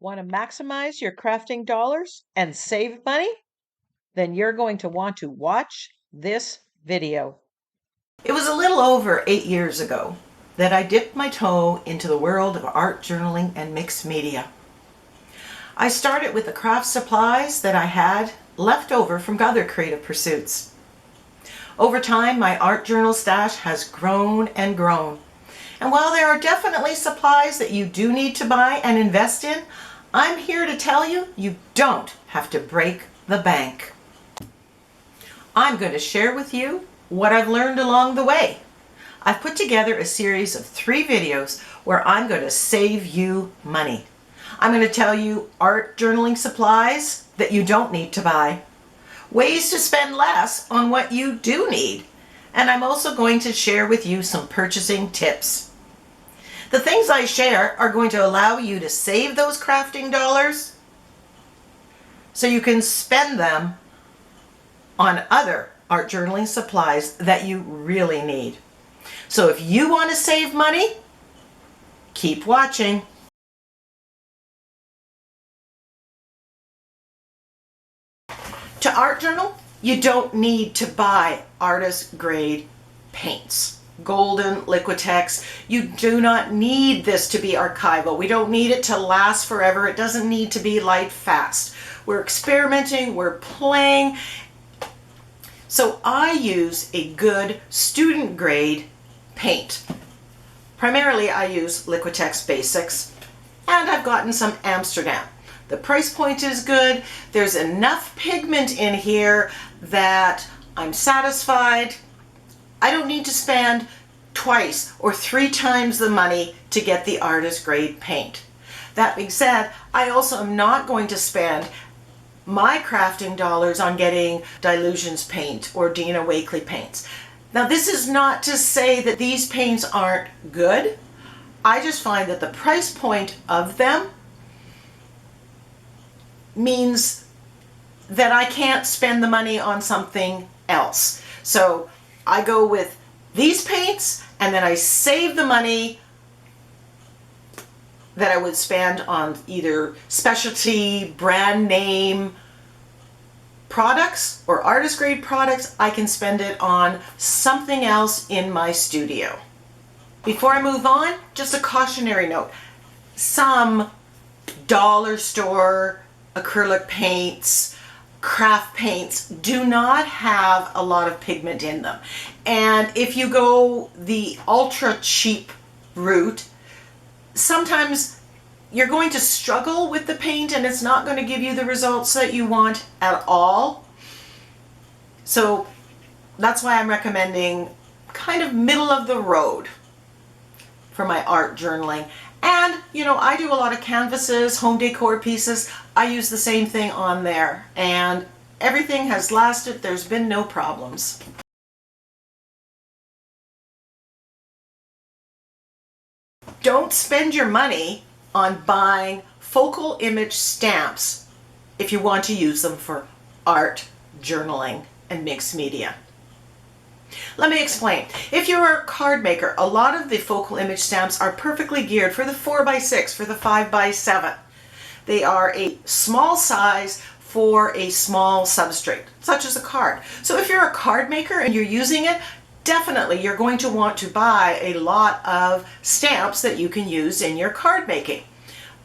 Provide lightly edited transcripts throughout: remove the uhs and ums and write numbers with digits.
Want to maximize your crafting dollars and save money? Then you're going to want to watch this video. It was a little over 8 years ago that I dipped my toe into the world of art journaling and mixed media. I started with the craft supplies that I had left over from other creative pursuits. Over time, my art journal stash has grown and grown. And while there are definitely supplies that you do need to buy and invest in, I'm here to tell you, you don't have to break the bank. I'm going to share with you what I've learned along the way. I've put together a series of 3 videos where I'm going to save you money. I'm going to tell you art journaling supplies that you don't need to buy, ways to spend less on what you do need, and I'm also going to share with you some purchasing tips. The things I share are going to allow you to save those crafting dollars so you can spend them on other art journaling supplies that you really need. So if you want to save money, keep watching. To art journal, you don't need to buy artist grade paints. Golden, Liquitex. You do not need this to be archival. We don't need it to last forever. It doesn't need to be light fast. We're experimenting, we're playing. So I use a good student grade paint. Primarily I use Liquitex Basics, and I've gotten some Amsterdam. The price point is good. There's enough pigment in here that I'm satisfied. I don't need to spend twice or 3 times the money to get the artist grade paint. That being said, I also am not going to spend my crafting dollars on getting Dylusions paint or Dina Wakley paints. Now this is not to say that these paints aren't good. I just find that the price point of them means that I can't spend the money on something else. So I go with these paints and then I save the money that I would spend on either specialty brand name products or artist grade products. I can spend it on something else in my studio. Before I move on, just a cautionary note. Some dollar store acrylic paints, craft paints do not have a lot of pigment in them. And if you go the ultra cheap route, sometimes you're going to struggle with the paint and it's not going to give you the results that you want at all. So that's why I'm recommending kind of middle of the road for my art journaling. And, you know, I do a lot of canvases, home decor pieces. I use the same thing on there and everything has lasted. There's been no problems. Don't spend your money on buying focal image stamps if you want to use them for art journaling and mixed media. Let me explain. If you're a card maker, a lot of the focal image stamps are perfectly geared for the 4x6, for the 5x7. They are a small size for a small substrate, such as a card. So if you're a card maker and you're using it, definitely you're going to want to buy a lot of stamps that you can use in your card making.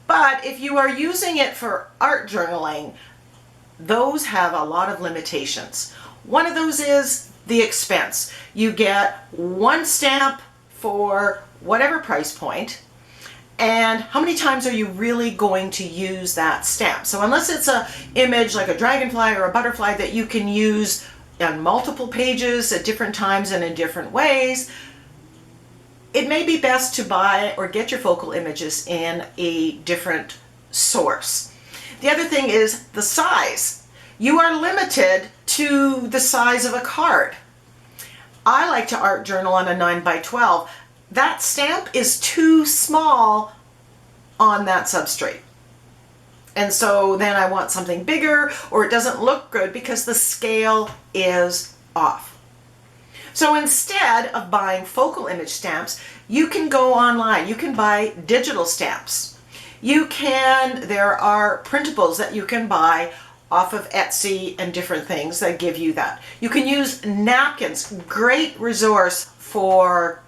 But if you are using it for art journaling, those have a lot of limitations. One of those is the expense. You get one stamp for whatever price point, and how many times are you really going to use that stamp? So unless it's an image like a dragonfly or a butterfly that you can use on multiple pages at different times and in different ways, it may be best to buy or get your focal images in a different source. The other thing is the size. You are limited to the size of a card. I like to art journal on a 9x12. That stamp is too small on that substrate. And so then I want something bigger, or it doesn't look good because the scale is off. So instead of buying focal image stamps, you can go online. You can buy digital stamps. There are printables that you can buy off of Etsy and different things that give you that. You can use napkins, great resource for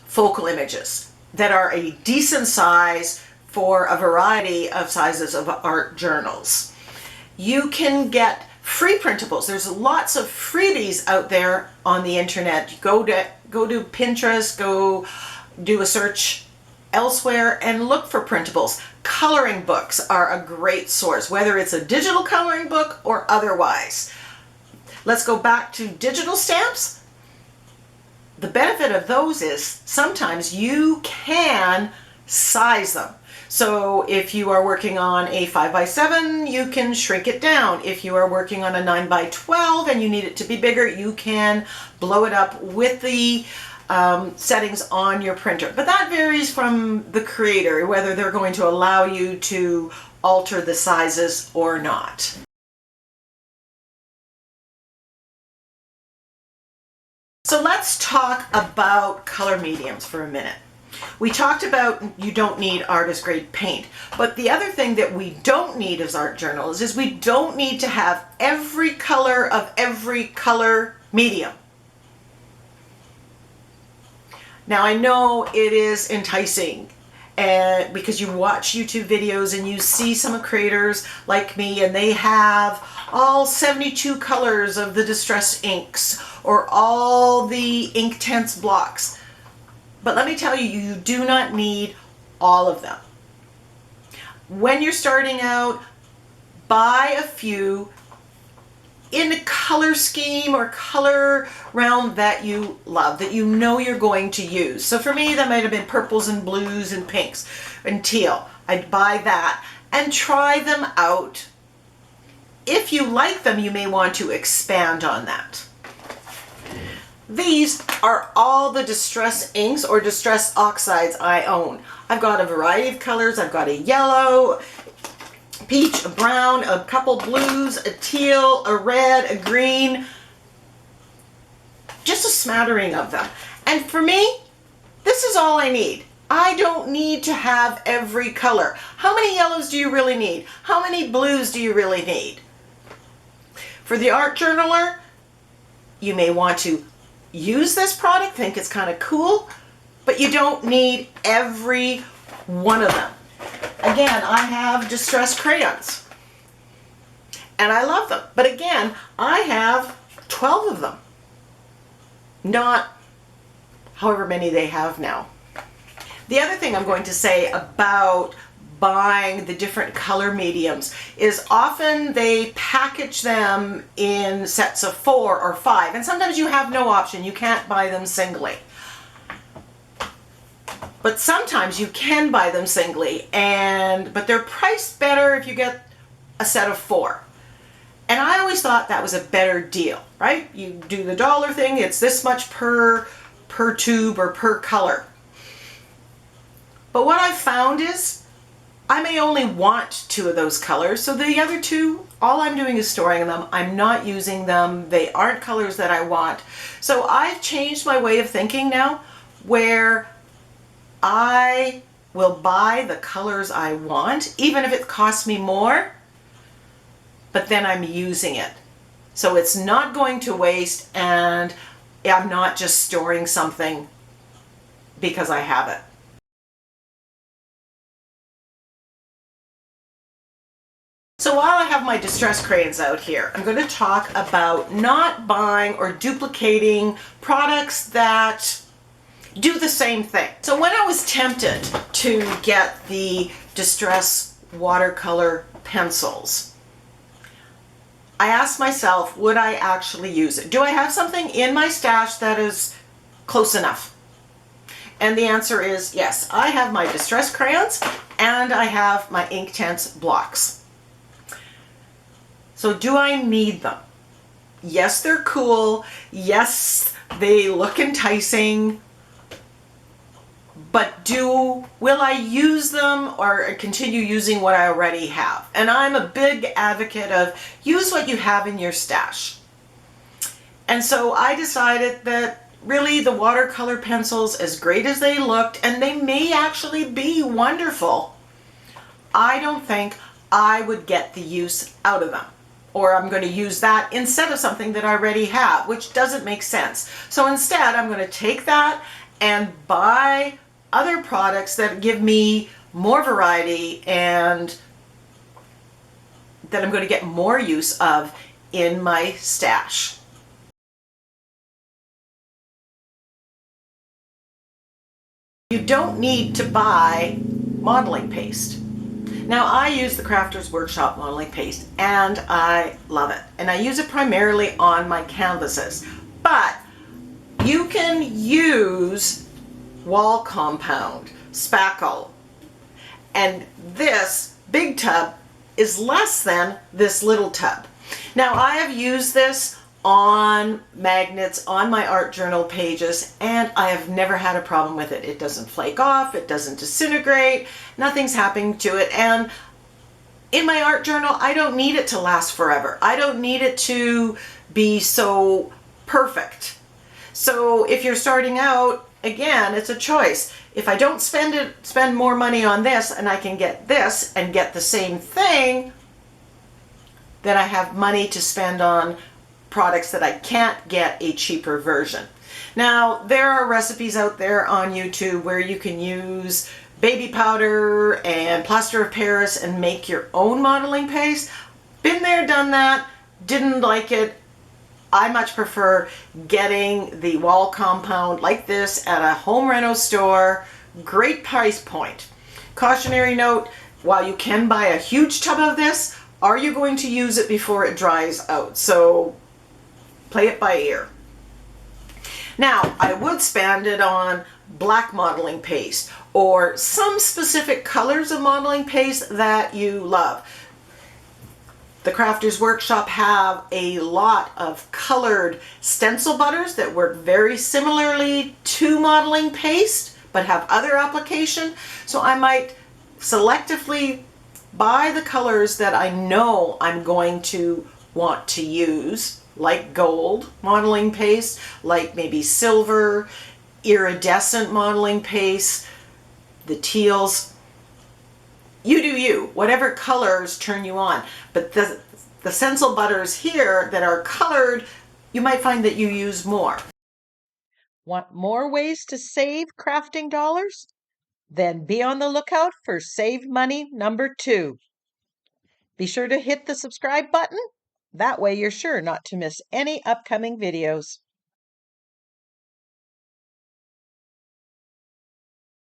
focal images that are a decent size for a variety of sizes of art journals. You can get free printables. There's lots of freebies out there on the internet. Go to Pinterest, go do a search elsewhere and look for printables. Coloring books are a great source, whether it's a digital coloring book or otherwise. Let's go back to digital stamps. The benefit of those is sometimes you can size them. So if you are working on a 5x7, you can shrink it down. If you are working on a 9x12 and you need it to be bigger, you can blow it up with the settings on your printer. But that varies from the creator, whether they're going to allow you to alter the sizes or not. So let's talk about color mediums for a minute. We talked about you don't need artist grade paint, but the other thing that we don't need as art journals is we don't need to have every color of every color medium. Now I know it is enticing because you watch YouTube videos and you see some creators like me and they have all 72 colors of the distress inks or all the Inktense blocks. But let me tell you, you do not need all of them. When you're starting out, buy a few in a color scheme or color realm that you love, that you know you're going to use. So for me, that might have been purples and blues and pinks and teal. I'd buy that and try them out. If you like them, you may want to expand on that. These are all the distress inks or distress oxides I own. I've got a variety of colors. I've got a yellow, peach, a brown, a couple blues, a teal, a red, a green, just a smattering of them. And for me, this is all I need. I don't need to have every color. How many yellows do you really need? How many blues do you really need? For the art journaler, you may want to use this product, think it's kind of cool, but you don't need every one of them. Again, I have distress crayons and I love them, but again, I have 12 of them, not however many they have now. The other thing I'm going to say about buying the different color mediums is often they package them in sets of 4 or 5, and sometimes you have no option. You can't buy them singly. But sometimes you can buy them singly, but they're priced better if you get a set of 4. And I always thought that was a better deal, right? You do the dollar thing, it's this much per tube or per color. But what I've found is I may only want 2 of those colors, so the other 2, all I'm doing is storing them. I'm not using them. They aren't colors that I want. So I've changed my way of thinking now, where I will buy the colors I want, even if it costs me more, but then I'm using it. So it's not going to waste, and I'm not just storing something because I have it. So while I have my distress crayons out here, I'm going to talk about not buying or duplicating products that do the same thing. So when I was tempted to get the distress watercolor pencils, I asked myself, would I actually use it? Do I have something in my stash that is close enough? And the answer is yes. I have my distress crayons and I have my Inktense blocks. So do I need them? Yes, they're cool. Yes, they look enticing. But will I use them or continue using what I already have? And I'm a big advocate of use what you have in your stash. And so I decided that really the watercolor pencils, as great as they looked, and they may actually be wonderful, I don't think I would get the use out of them. Or I'm going to use that instead of something that I already have, which doesn't make sense. So instead, I'm going to take that and buy other products that give me more variety and that I'm going to get more use of in my stash. You don't need to buy modeling paste. Now, I use the Crafters Workshop modeling paste and I love it. And I use it primarily on my canvases. But you can use wall compound, spackle, and this big tub is less than this little tub. Now, I have used this on magnets on my art journal pages and I have never had a problem with it. It doesn't flake off, it doesn't disintegrate, nothing's happening to it. And in my art journal, I don't need it to last forever. I don't need it to be so perfect. So if you're starting out, again, it's a choice. If I don't spend more money on this and I can get this and get the same thing, then I have money to spend on products that I can't get a cheaper version. Now, there are recipes out there on YouTube where you can use baby powder and plaster of Paris and make your own modeling paste. Been there, done that, didn't like it. I much prefer getting the wall compound like this at a home reno store. Great price point. Cautionary note, while you can buy a huge tub of this, are you going to use it before it dries out? So play it by ear. Now, I would spend it on black modeling paste or some specific colors of modeling paste that you love. The Crafters Workshop have a lot of colored stencil butters that work very similarly to modeling paste but have other application. So I might selectively buy the colors that I know I'm going to want to use, like gold modeling paste, like maybe silver, iridescent modeling paste, the teals. You do you, whatever colors turn you on. But the stencil butters here that are colored, you might find that you use more. Want more ways to save crafting dollars? Then be on the lookout for Save Money number 2. Be sure to hit the subscribe button. That way you're sure not to miss any upcoming videos.